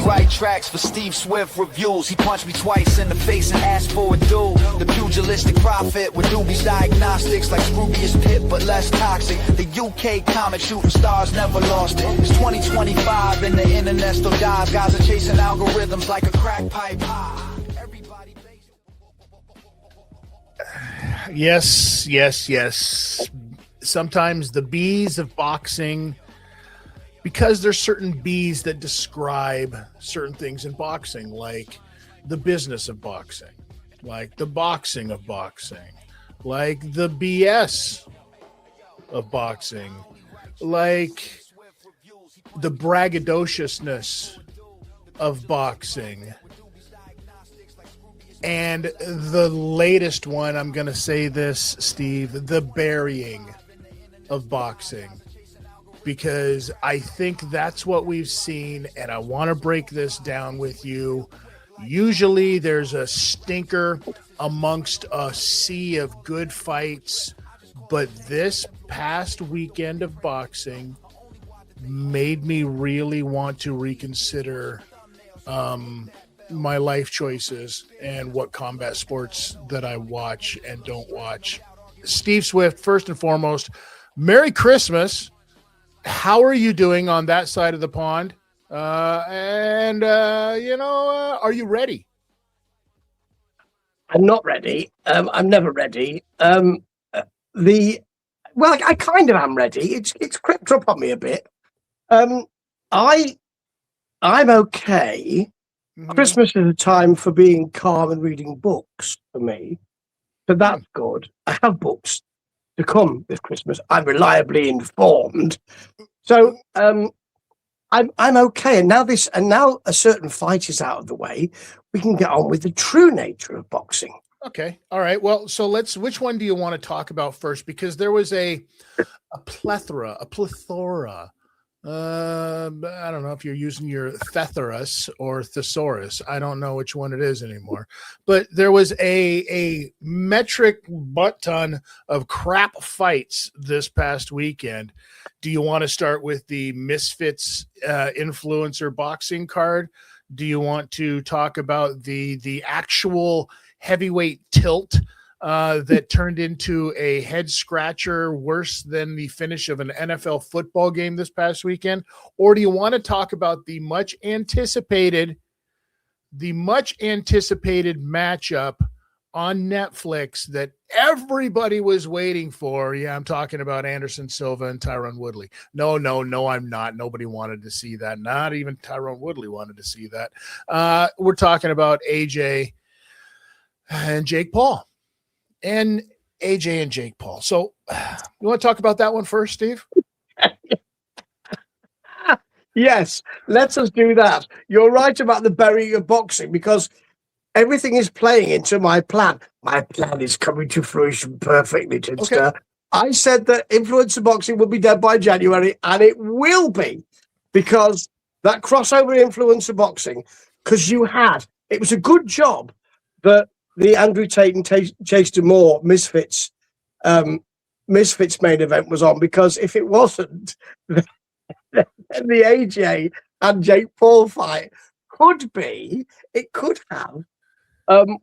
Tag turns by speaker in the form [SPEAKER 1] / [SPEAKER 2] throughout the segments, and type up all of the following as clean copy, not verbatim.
[SPEAKER 1] write tracks for Steve Swift reviews. He punched me twice in the face and asked for a duel. The pugilistic prophet with newbies diagnostics, like Scroobius Pip but less toxic. The UK comic shooting stars never lost it. It's 2025 and the internet still dies. Guys are chasing algorithms like a crack pipe high.
[SPEAKER 2] Yes. Sometimes the B's of boxing, because there's certain B's that describe certain things in boxing, like the business of boxing, like the boxing of boxing, like the BS of boxing, like the braggadociousness of boxing. And the latest one, I'm going to say this, Steve, the burying of boxing, because I think that's what we've seen, and I want to break this down with you. Usually there's a stinker amongst a sea of good fights, but this past weekend of boxing made me really want to reconsider my life choices and what combat sports that I watch and don't watch. Steve Swift, first and foremost, Merry Christmas. How are you doing on that side of the pond? Are you ready?
[SPEAKER 3] I'm not ready. I'm never ready. I kind of am ready. It's crept up on me a bit. I'm okay. Mm-hmm. Christmas is a time for being calm and reading books for me, so that's good. I have books to come this Christmas. I'm reliably informed, so I'm okay. And now a certain fight is out of the way, we can get on with the true nature of boxing.
[SPEAKER 2] Okay, all right. Well, so which one do you want to talk about first? Because there was a plethora. I don't know if you're using your thesaurus or thesaurus. I don't know which one it is anymore. But there was a metric butt ton of crap fights this past weekend. Do you want to start with the Misfits influencer boxing card? Do you want to talk about the actual heavyweight tilt that turned into a head scratcher worse than the finish of an NFL football game this past weekend? Or do you want to talk about the much anticipated matchup on Netflix that everybody was waiting for? Yeah, I'm talking about Anderson Silva and Tyron Woodley. No, I'm not. Nobody wanted to see that. Not even Tyron Woodley wanted to see that. We're talking about AJ and Jake Paul. And AJ and Jake Paul. So you want to talk about that one first, Steve?
[SPEAKER 3] Yes, let us do that. You're right about the burying of boxing, because everything is playing into my plan. My plan is coming to fruition perfectly, Tinster. Okay. I said that influencer boxing will be dead by January, and it will be, because that crossover influencer boxing, because it was a good job that the Andrew Tate and Chase Moore Misfits main event was on, because if it wasn't, then the AJ and Jake Paul fight could have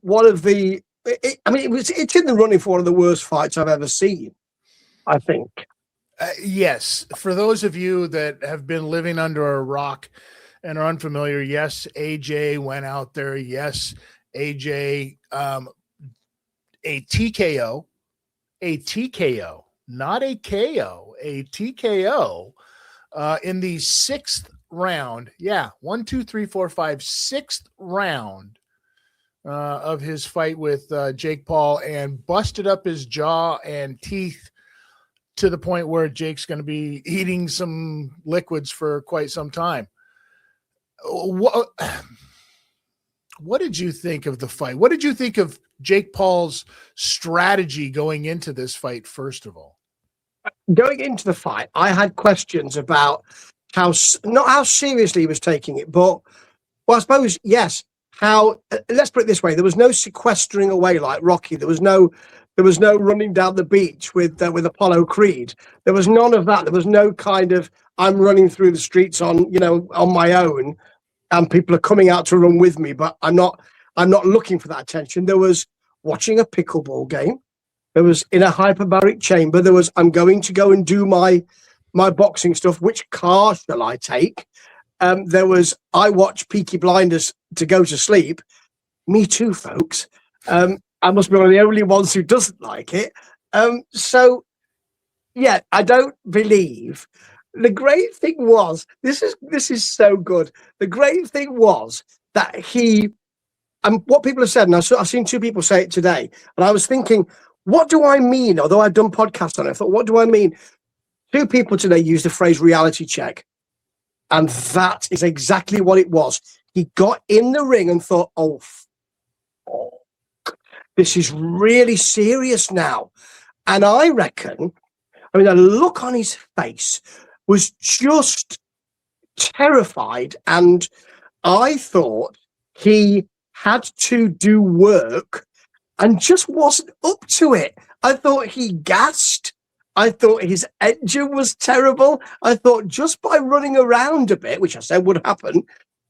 [SPEAKER 3] one of the. It's in the running for one of the worst fights I've ever seen, I think.
[SPEAKER 2] Yes, for those of you that have been living under a rock and are unfamiliar, yes, AJ went out there. Yes, AJ, a TKO, not a KO, a TKO in the sixth round. Yeah, 1, 2, 3, 4, 5, sixth round of his fight with Jake Paul, and busted up his jaw and teeth to the point where Jake's going to be eating some liquids for quite some time. What did you think of the fight? What did you think of Jake Paul's strategy going into this fight, first of all?
[SPEAKER 3] Going into the fight, I had questions about not how seriously he was taking it, but, well, I suppose, yes, how, let's put it this way, there was no sequestering away like Rocky. There was no running down the beach with Apollo Creed. There was none of that. There was no kind of, I'm running through the streets on my own. and people are coming out to run with me, but I'm not looking for that attention. There was watching a pickleball game. There was in a hyperbaric chamber. There was, I'm going to go and do my boxing stuff. Which car shall I take? There was, I watch Peaky Blinders to go to sleep. Me too, folks. I must be one of the only ones who doesn't like it. So, yeah, I don't believe. The great thing was, this is so good. The great thing was that he, and what people have said, and I've seen two people say it today, and I was thinking, what do I mean? Although I've done podcasts on it, I thought, what do I mean? Two people today used the phrase reality check. And that is exactly what it was. He got in the ring and thought, oh, this is really serious now. And I reckon, I mean, the look on his face was just terrified. And I thought he had to do work and just wasn't up to it. I thought he gassed. I thought his engine was terrible. I thought just by running around a bit, which I said would happen,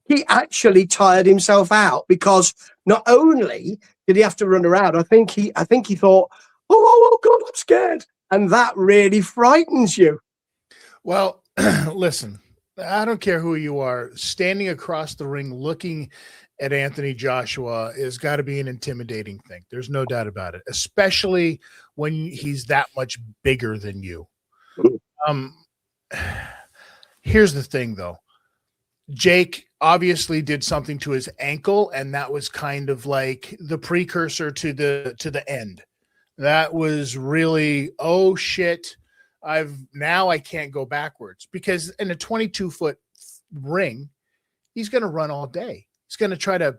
[SPEAKER 3] he actually tired himself out, because not only did he have to run around, I think he thought, oh God, I'm scared. And that really frightens you.
[SPEAKER 2] Well, listen, I don't care who you are. Standing across the ring looking at Anthony Joshua is got to be an intimidating thing. There's no doubt about it, especially when he's that much bigger than you. Here's the thing, though. Jake obviously did something to his ankle, and that was kind of like the precursor to the end. That was really, oh shit, I can't go backwards, because in a 22-foot ring, he's going to run all day. He's going to try to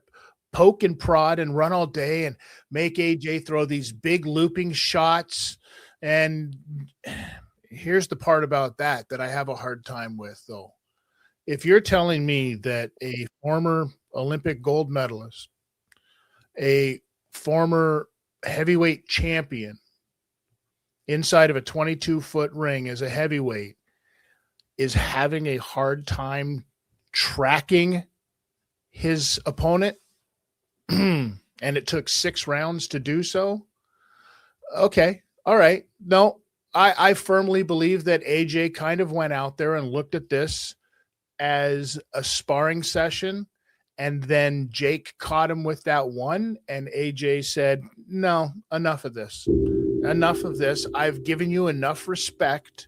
[SPEAKER 2] poke and prod and run all day and make AJ throw these big looping shots. And here's the part about that I have a hard time with, though. If you're telling me that a former Olympic gold medalist, a former heavyweight champion inside of a 22-foot ring as a heavyweight is having a hard time tracking his opponent, and it took 6 rounds to do so. Okay. All right. No, I firmly believe that AJ kind of went out there and looked at this as a sparring session, and then Jake caught him with that one, and AJ said, no, enough of this. Enough of this. I've given you enough respect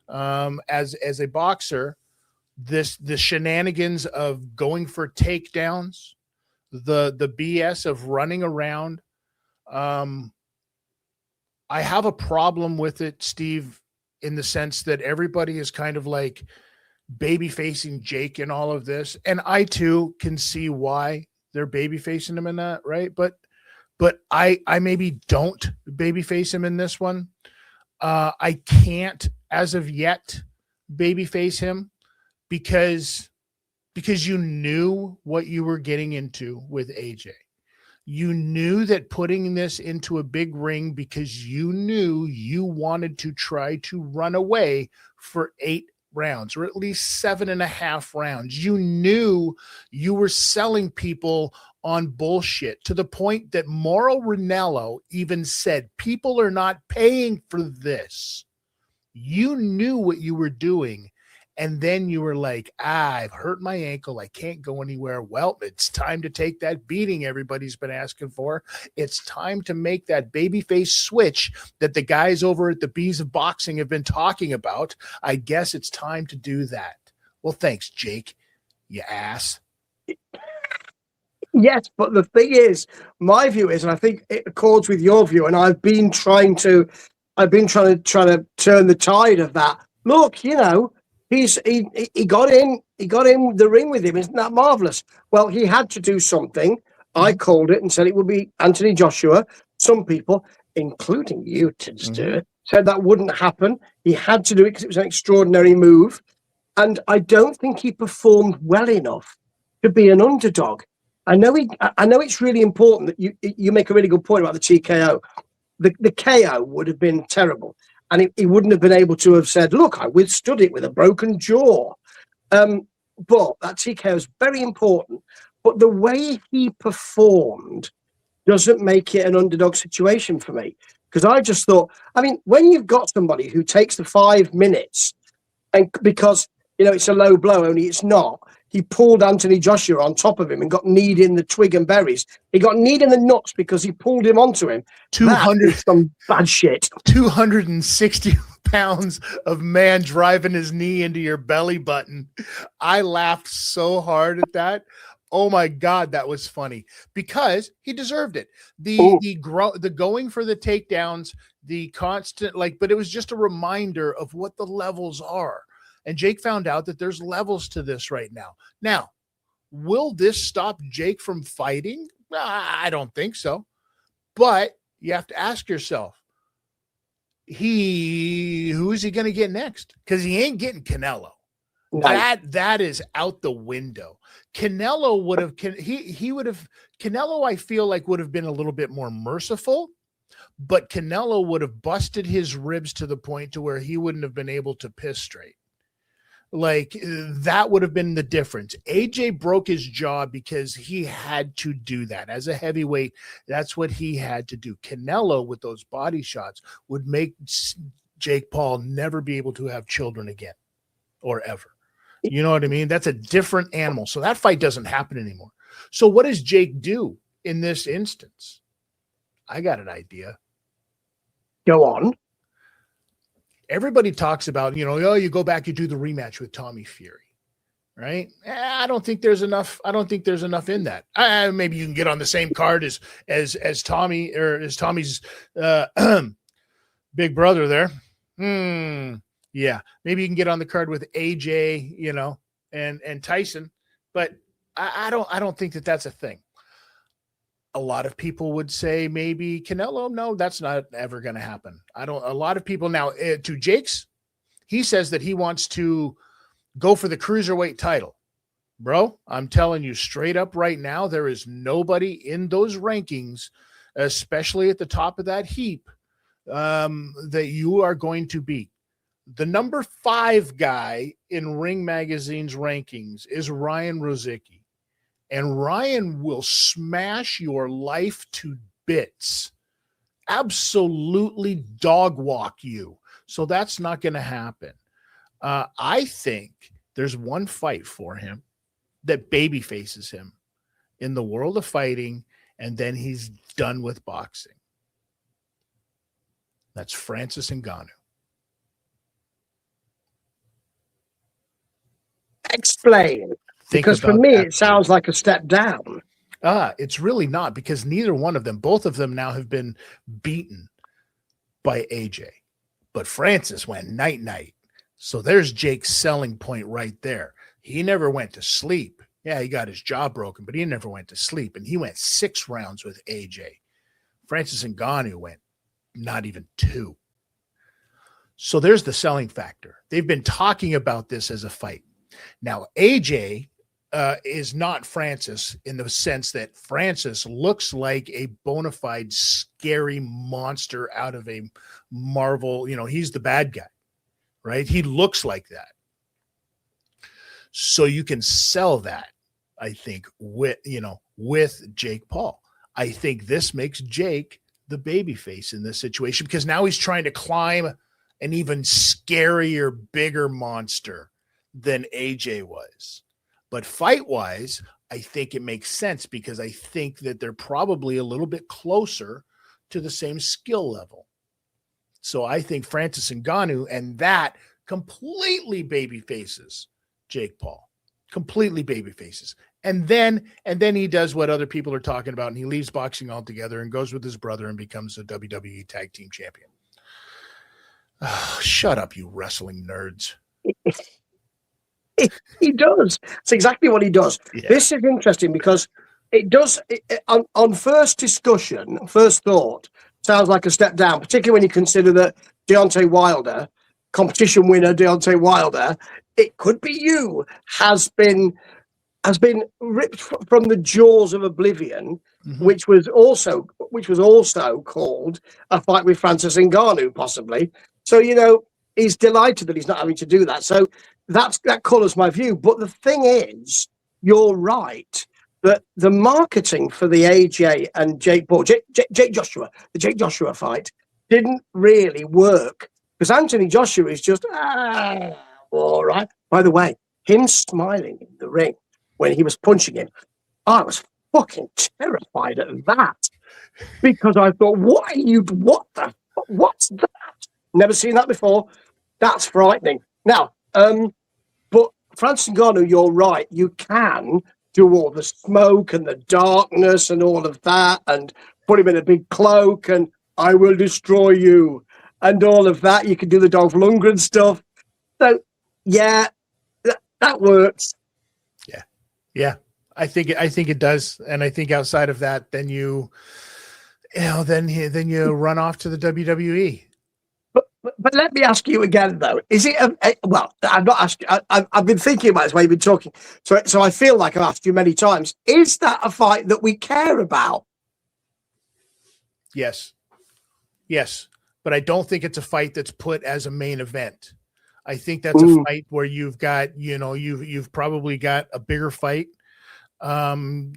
[SPEAKER 2] as a boxer. The shenanigans of going for takedowns, the BS of running around. I have a problem with it, Steve, in the sense that everybody is kind of like baby facing Jake in all of this. And I too can see why they're baby facing him in that, right? But I maybe don't baby face him in this one. I can't, as of yet, baby face him because you knew what you were getting into with AJ. You knew that putting this into a big ring because you knew you wanted to try to run away for 8 rounds, or at least 7.5 rounds. You knew you were selling people on bullshit, to the point that Mauro Ranallo even said, people are not paying for this. You knew what you were doing. And then you were like, I've hurt my ankle. I can't go anywhere. Well, it's time to take that beating everybody's been asking for. It's time to make that babyface switch that the guys over at the Bees of Boxing have been talking about. I guess it's time to do that. Well, thanks, Jake, you ass.
[SPEAKER 3] Yes, but the thing is, my view is, and I think it accords with your view, and I've been trying to turn the tide of that. Look, you know, he got in the ring with him. Isn't that marvelous? Well, he had to do something. I called it and said it would be Anthony Joshua. Some people, including you, Tidster, said that wouldn't happen. He had to do it because it was an extraordinary move. And I don't think he performed well enough to be an underdog. I know it's really important that you make a really good point about the TKO. The KO would have been terrible. And he wouldn't have been able to have said, look, I withstood it with a broken jaw. that TKO is very important. But the way he performed doesn't make it an underdog situation for me. Because I just thought, I mean, when you've got somebody who takes the 5 minutes, and because, it's a low blow, only it's not, he pulled Anthony Joshua on top of him and got kneed in the twig and berries. He got kneed in the nuts because he pulled him onto him.
[SPEAKER 2] 200,
[SPEAKER 3] that is some bad shit.
[SPEAKER 2] 260 pounds of man driving his knee into your belly button. I laughed so hard at that. Oh my God, that was funny because he deserved it. The going for the takedowns, the constant, but it was just a reminder of what the levels are. And Jake found out that there's levels to this right now. Now, will this stop Jake from fighting? I don't think so. But you have to ask yourself, who is he going to get next? Because he ain't getting Canelo. No. That is out the window. Canelo would have Canelo, I feel like, would have been a little bit more merciful, but Canelo would have busted his ribs to the point to where he wouldn't have been able to piss straight. That would have been the difference. AJ broke his jaw because he had to do that. As a heavyweight, that's what he had to do. Canelo, with those body shots, would make Jake Paul never be able to have children again or ever. You know what I mean? That's a different animal. So that fight doesn't happen anymore. So what does Jake do in this instance? I got an idea.
[SPEAKER 3] Go on.
[SPEAKER 2] Everybody talks about, you go back, you do the rematch with Tommy Fury, right? I don't think there's enough. I don't think there's enough in that. Maybe you can get on the same card as Tommy, or as Tommy's big brother there. Yeah, maybe you can get on the card with AJ, and Tyson, but I don't think that that's a thing. A lot of people would say maybe Canelo. No, that's not ever going to happen. A lot of people now, to Jake's, he says that he wants to go for the cruiserweight title. Bro, I'm telling you straight up right now, there is nobody in those rankings, especially at the top of that heap, that you are going to beat. The number 5 guy in Ring Magazine's rankings is Ryan Rozicki. And Ryan will smash your life to bits. Absolutely dog walk you. So that's not going to happen. I think there's one fight for him that baby faces him in the world of fighting, and then he's done with boxing. That's Francis Ngannou.
[SPEAKER 3] Explain. Because for me, it sounds like a step down.
[SPEAKER 2] It's really not, because neither one of them, both of them now have been beaten by AJ. But Francis went night-night. So there's Jake's selling point right there. He never went to sleep. Yeah, he got his jaw broken, but he never went to sleep. And he went 6 rounds with AJ. Francis Ngannou went not even 2. So there's the selling factor. They've been talking about this as a fight. Now, AJ is not Francis in the sense that Francis looks like a bona fide scary monster out of a Marvel. He's the bad guy, right? He looks like that. So you can sell that, I think, with Jake Paul. I think this makes Jake the babyface in this situation, because now he's trying to climb an even scarier, bigger monster than AJ was. But fight-wise, I think it makes sense, because I think that they're probably a little bit closer to the same skill level. So I think Francis Ngannou, and that completely baby faces Jake Paul. Completely baby faces. And then he does what other people are talking about, and he leaves boxing altogether and goes with his brother and becomes a WWE Tag Team Champion. Oh, shut up, you wrestling nerds.
[SPEAKER 3] He does. That's exactly what he does. Yeah. This is interesting because it does, on first discussion, first thought, sounds like a step down, particularly when you consider that Deontay Wilder, competition winner Deontay Wilder, it could be you, has been ripped from the jaws of oblivion, which was also called a fight with Francis Ngannou, possibly. So, he's delighted that he's not having to do that. So that colours my view. But the thing is, you're right that the marketing for the AJ and Jake Paul, Jake Joshua, the Jake Joshua fight didn't really work because Anthony Joshua is just all right. By the way, him smiling in the ring when he was punching him, I was fucking terrified at that because I thought, what's that? Never seen that before. That's frightening. Now, but Francis Ngannou, you're right. You can do all the smoke and the darkness and all of that and put him in a big cloak and I will destroy you and all of that. You can do the Dolph Lundgren stuff. So, yeah, that works.
[SPEAKER 2] Yeah. I think it does. And I think outside of that, then you run off to the WWE.
[SPEAKER 3] But let me ask you again, though. Is it well? I'm not asking. I've been thinking about it while you've been talking. So I feel like I've asked you many times. Is that a fight that we care about?
[SPEAKER 2] Yes, but I don't think it's a fight that's put as a main event. I think that's a fight where you've got, you've probably got a bigger fight, on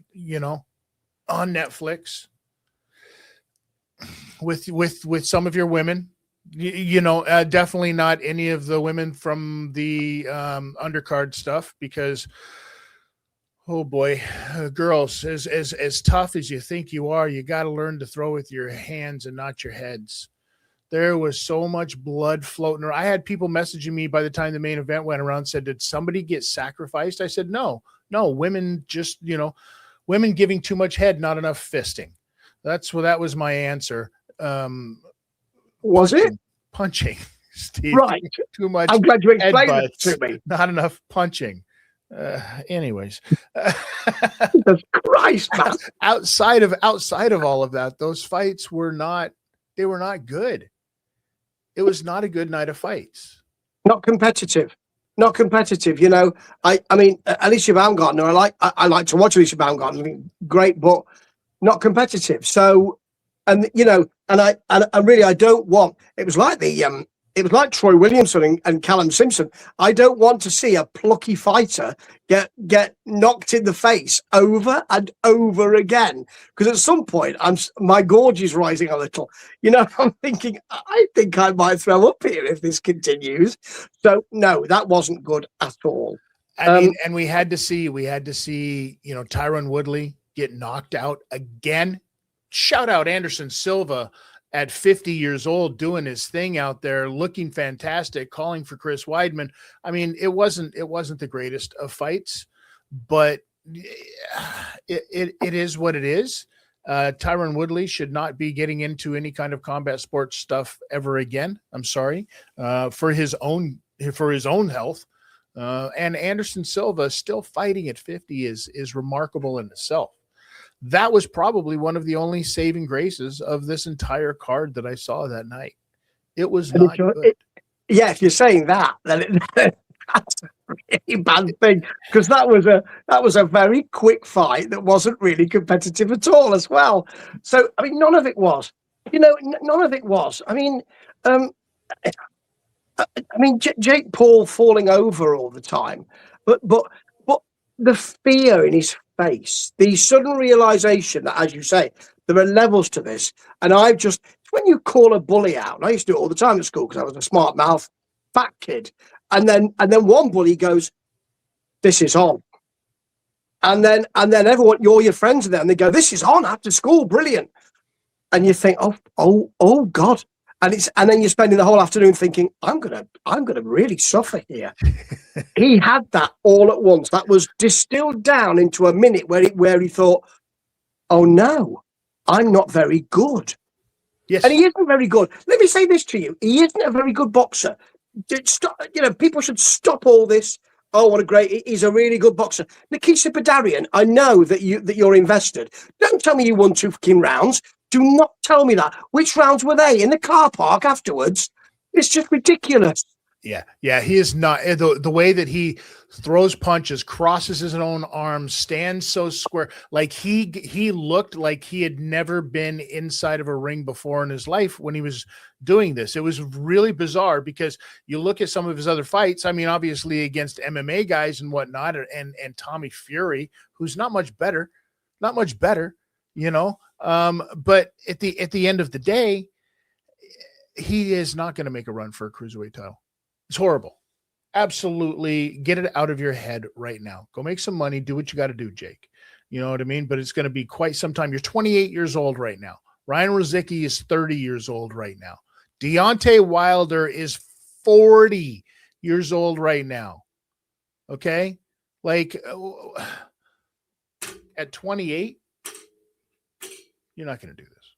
[SPEAKER 2] Netflix with some of your women. Definitely not any of the women from the undercard stuff because, oh boy, girls, as tough as you think you are, you got to learn to throw with your hands and not your heads. There was so much blood floating around. I had people messaging me by the time the main event went around, said, did somebody get sacrificed? I said, no, women just, women giving too much head, not enough fisting. That was my answer.
[SPEAKER 3] Was it
[SPEAKER 2] punching, Steve?
[SPEAKER 3] Right.
[SPEAKER 2] Too much.
[SPEAKER 3] I'm glad you explained it to me.
[SPEAKER 2] Not enough punching. Anyways,
[SPEAKER 3] Jesus Christ, man.
[SPEAKER 2] outside of all of that, those fights were not good. It was not a good night of fights.
[SPEAKER 3] Not competitive. I mean, Alicia Baumgartner. I like to watch Alicia Baumgartner. Great, but not competitive. So. And I don't want. It was like Troy Williamson and Callum Simpson. I don't want to see a plucky fighter get knocked in the face over and over again. Because at some point, my gorge is rising a little. I'm thinking, I think I might throw up here if this continues. So no, that wasn't good at all.
[SPEAKER 2] I mean, and we had to see, Tyron Woodley get knocked out again. Shout out Anderson Silva at 50 years old doing his thing out there, looking fantastic, calling for Chris Weidman. I mean, it wasn't the greatest of fights, but it is what it is. Tyron Woodley should not be getting into any kind of combat sports stuff ever again. I'm sorry, for his own health. And Anderson Silva still fighting at 50 is remarkable in itself. That was probably one of the only saving graces of this entire card that I saw that night. It was not good.
[SPEAKER 3] If you're saying that, then that's a really bad thing because that was a very quick fight that wasn't really competitive at all as well. So I mean, none of it was. None of it was. I mean, Jake Paul falling over all the time, but the fear in his face, the sudden realization that, as you say, there are levels to this. And when you call a bully out, and I used to do it all the time at school because I was a smart mouth fat kid. And then one bully goes, this is on. And then everyone, all your friends are there and they go, this is on after school. Brilliant. And you think, oh God. And then you're spending the whole afternoon thinking, I'm gonna really suffer here. He had that all at once. That was distilled down into a minute where he thought, oh no, I'm not very good.
[SPEAKER 2] Yes.
[SPEAKER 3] And he isn't very good. Let me say this to you. He isn't a very good boxer. People should stop all this. Oh, what a great, he's a really good boxer. Nikita Badarian, I know that you're invested. Don't tell me you won 2 fucking rounds. Do not tell me that. Which rounds were they? In the car park afterwards? It's just ridiculous.
[SPEAKER 2] Yeah. He is not the way that he throws punches, crosses his own arms, stands so square. Like he looked like he had never been inside of a ring before in his life when he was doing this. It was really bizarre because you look at some of his other fights. I mean, obviously against MMA guys and whatnot, and Tommy Fury, who's not much better, you know. But at the end of the day, he is not going to make a run for a cruiserweight title. It's horrible. Absolutely. Get it out of your head right now. Go make some money. Do what you got to do, Jake. You know what I mean? But it's going to be quite some time. You're 28 years old right now. Ryan Rozicki is 30 years old right now. Deontay Wilder is 40 years old right now. Okay? Like, at 28, you're not going to do this.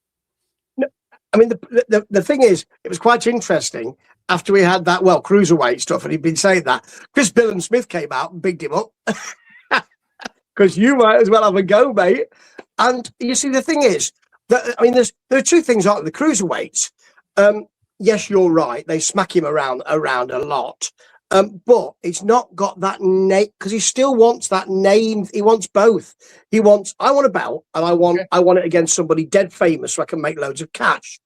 [SPEAKER 3] No, I mean, the thing is, it was quite interesting. After we had that, cruiserweight stuff, and he'd been saying that, Chris Billam-Smith came out and bigged him up. Because you might as well have a go, mate. And you see, the thing is, that, I mean, there are two things, aren't there? The cruiserweights, yes, you're right. They smack him around a lot. But it's not got that name, because he still wants that name. He wants both. I want a belt, and I want it against somebody dead famous so I can make loads of cash.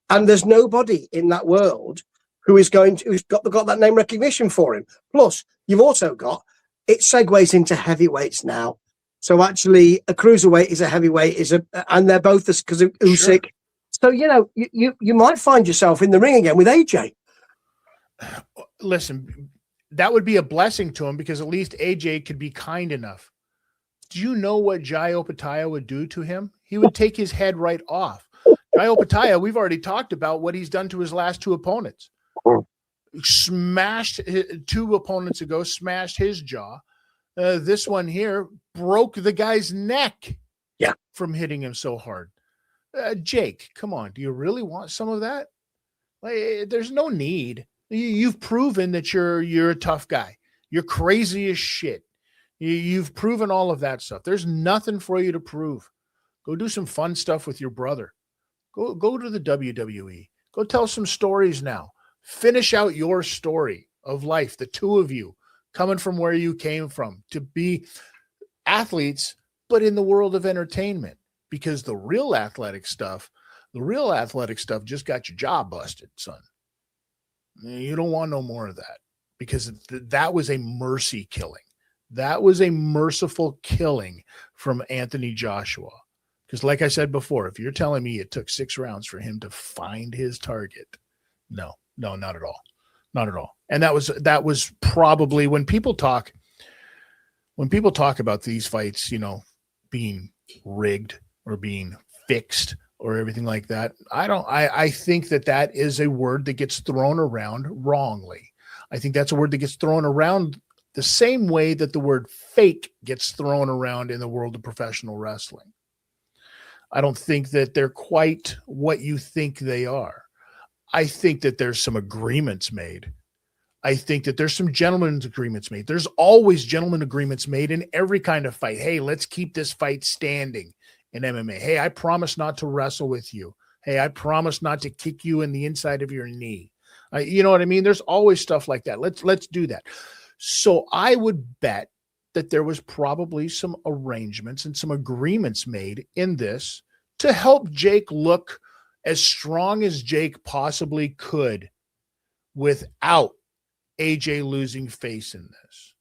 [SPEAKER 3] And there's nobody in that world who's got that name recognition for him. Plus, you've also got, it segues into heavyweights now. So actually, a cruiserweight is a heavyweight, and they're both because of Usyk. Sure. So you might find yourself in the ring again with AJ.
[SPEAKER 2] Listen, that would be a blessing to him because at least AJ could be kind enough. Do you know what Jai Opetaia would do to him? He would take his head right off. Jai Opetaia, we've already talked about what he's done to his last two opponents. Smashed 2 opponents ago, smashed his jaw. This one here broke the guy's neck from hitting him so hard. Jake, come on. Do you really want some of that? Like, there's no need. You've proven that you're a tough guy. You're crazy as shit. You've proven all of that stuff. There's nothing for you to prove. Go do some fun stuff with your brother. Go to the WWE. Go tell some stories now. Finish out your story of life, the two of you coming from where you came from to be athletes, but in the world of entertainment, because the real athletic stuff just got your jaw busted, son. You don't want no more of that because that was a mercy killing. That was a merciful killing from Anthony Joshua. Because like I said before, if you're telling me it took 6 rounds for him to find his target, no, not at all. Not at all. And that was probably when people talk about these fights, being rigged or being fixed or everything like that. I think that is a word that gets thrown around wrongly. I think that's a word that gets thrown around the same way that the word fake gets thrown around in the world of professional wrestling. I don't think that they're quite what you think they are. I think that there's some agreements made. I think that there's some gentlemen's agreements made. There's always gentlemen agreements made in every kind of fight. Hey, let's keep this fight standing in MMA. Hey, I promise not to wrestle with you. Hey, I promise not to kick you in the inside of your knee. You know what I mean? There's always stuff like that. Let's do that. So I would bet that there was probably some arrangements and some agreements made in this to help Jake look as strong as Jake possibly could without AJ losing face in this.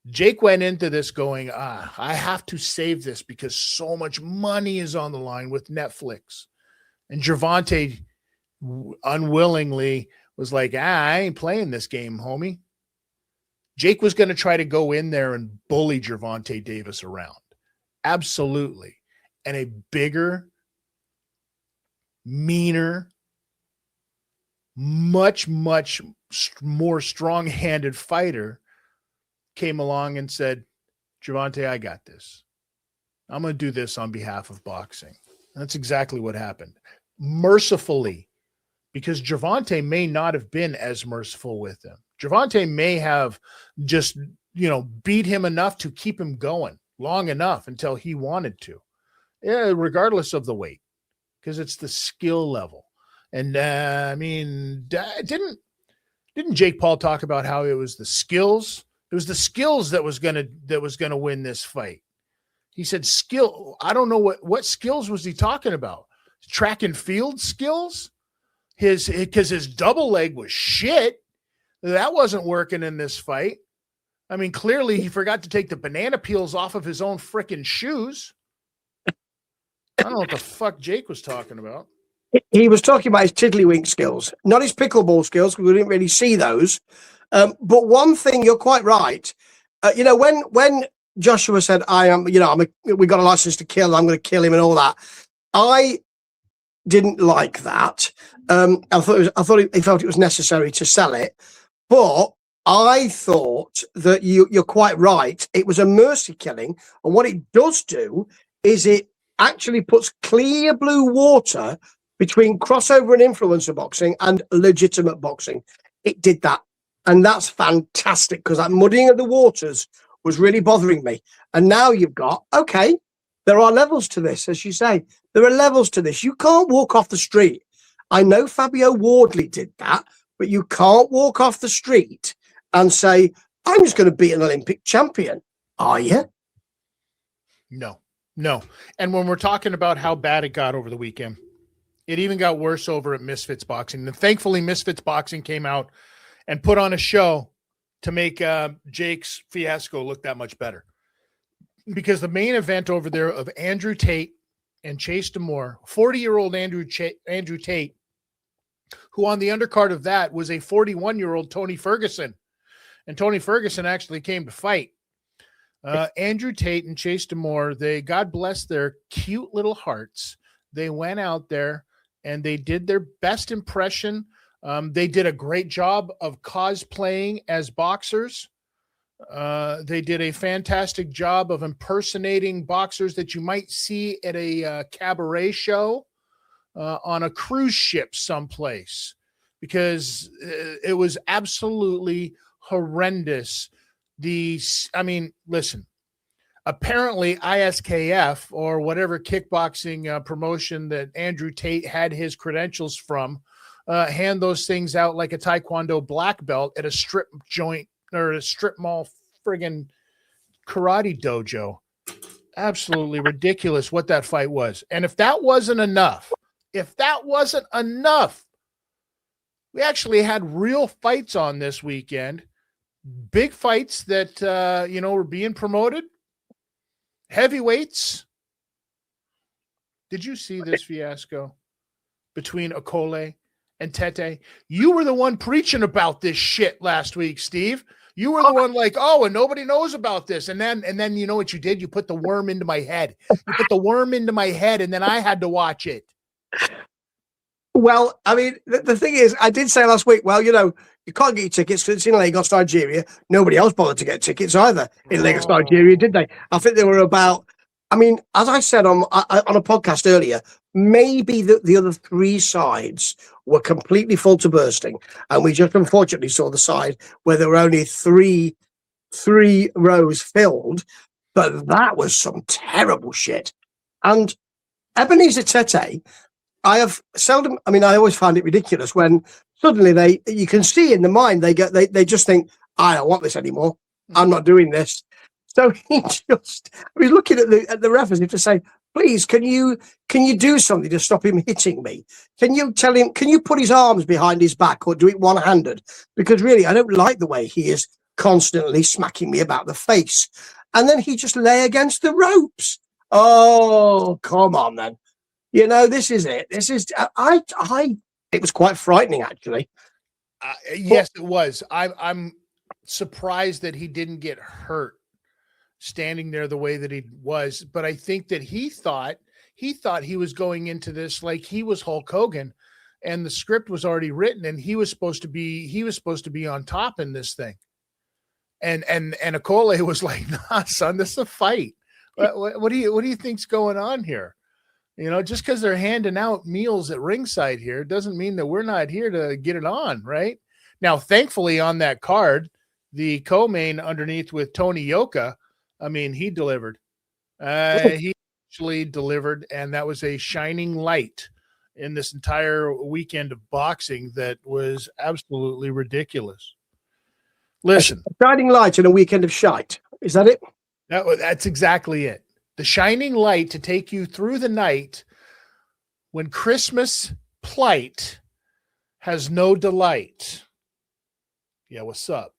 [SPEAKER 2] Jake went into this going, I have to save this because so much money is on the line with Netflix. And Gervonta unwillingly was like, I ain't playing this game, homie. Jake was going to try to go in there and bully Gervonta Davis around. Absolutely. And a bigger, meaner, much more strong-handed fighter came along and said, Gervonta, I got this. I'm going to do this on behalf of boxing. And that's exactly what happened. Mercifully, because Gervonta may not have been as merciful with him. Gervonta may have just, beat him enough to keep him going long enough until he wanted to. Yeah, regardless of the weight, because it's the skill level. And didn't Jake Paul talk about how it was the skills It was the skills that was gonna win this fight. He said skill. I don't know what skills was he talking about. Track and field skills. Because his double leg was shit. That wasn't working in this fight. I mean, clearly he forgot to take the banana peels off of his own freaking shoes. I don't know what the fuck Jake was talking about.
[SPEAKER 3] He was talking about his tiddlywink skills, not his pickleball skills, because we didn't really see those. But one thing, you're quite right. When Joshua said, we got a license to kill, I'm going to kill him and all that, I didn't like that. I thought he felt it was necessary to sell it. But I thought that you're quite right. It was a mercy killing. And what it does do is it actually puts clear blue water between crossover and influencer boxing and legitimate boxing. It did that. And that's fantastic, because that muddying of the waters was really bothering me. And now you've got, okay, there are levels to this, as you say. There are levels to this. You can't walk off the street. I know Fabio Wardley did that, but you can't walk off the street and say, I'm just going to be an Olympic champion. Are you?
[SPEAKER 2] No. And when we're talking about how bad it got over the weekend, it even got worse over at Misfits Boxing. And thankfully, Misfits Boxing came out and put on a show to make Jake's fiasco look that much better. Because the main event over there of Andrew Tate and Chase Demore, 40-year-old Andrew Tate, who on the undercard of that was a 41-year-old Tony Ferguson. And Tony Ferguson actually came to fight. Andrew Tate and Chase Demore, God bless their cute little hearts. They went out there and they did their best impression. They did a great job of cosplaying as boxers. They did a fantastic job of impersonating boxers that you might see at a cabaret show on a cruise ship someplace, because it was absolutely horrendous. Listen, apparently ISKF, or whatever kickboxing promotion that Andrew Tate had his credentials from, hand those things out like a Taekwondo black belt at a strip joint or a strip mall friggin' karate dojo. Absolutely ridiculous what that fight was. And if that wasn't enough, we actually had real fights on this weekend. Big fights that, were being promoted. Heavyweights. Did you see this fiasco between Okole and Tete? You were the one preaching about this shit last week, Steve. You were the one like, oh, and nobody knows about this. And then you know what you did? You put the worm into my head. And then I had to watch it.
[SPEAKER 3] Well, I mean, the thing is, I did say last week, well, you can't get your tickets because it's in Lagos, Nigeria. Nobody else bothered to get tickets either in Lagos, Nigeria, did they? I think there were about, as I said on a podcast earlier, maybe the other three sides were completely full to bursting. And we just unfortunately saw the side where there were only three rows filled. But that was some terrible shit. And Ebenezer Tete, I always find it ridiculous when suddenly you can see in the mind, they just think, I don't want this anymore. I'm not doing this. So he's looking at the ref as if to say, please, can you do something to stop him hitting me? Can you tell him, can you put his arms behind his back or do it one-handed? Because really, I don't like the way he is constantly smacking me about the face. And then he just lay against the ropes. Oh, come on then. This is it. This is, it was quite frightening, actually.
[SPEAKER 2] Yes, it was. I'm surprised that he didn't get hurt standing there the way that he was. But I think that he thought he was going into this like he was Hulk Hogan, and the script was already written, and he was supposed to be on top in this thing. And Okole was like, nah, son, this is a fight. What do you think's going on here? Just because they're handing out meals at ringside here doesn't mean that we're not here to get it on, right? Now, thankfully, on that card, the co-main underneath with Tony Yoka, he delivered. He actually delivered, and that was a shining light in this entire weekend of boxing that was absolutely ridiculous. Listen,
[SPEAKER 3] A shining light and a weekend of shite. Is that it?
[SPEAKER 2] that's exactly it. The shining light to take you through the night when Christmas plight has no delight. Yeah, what's up?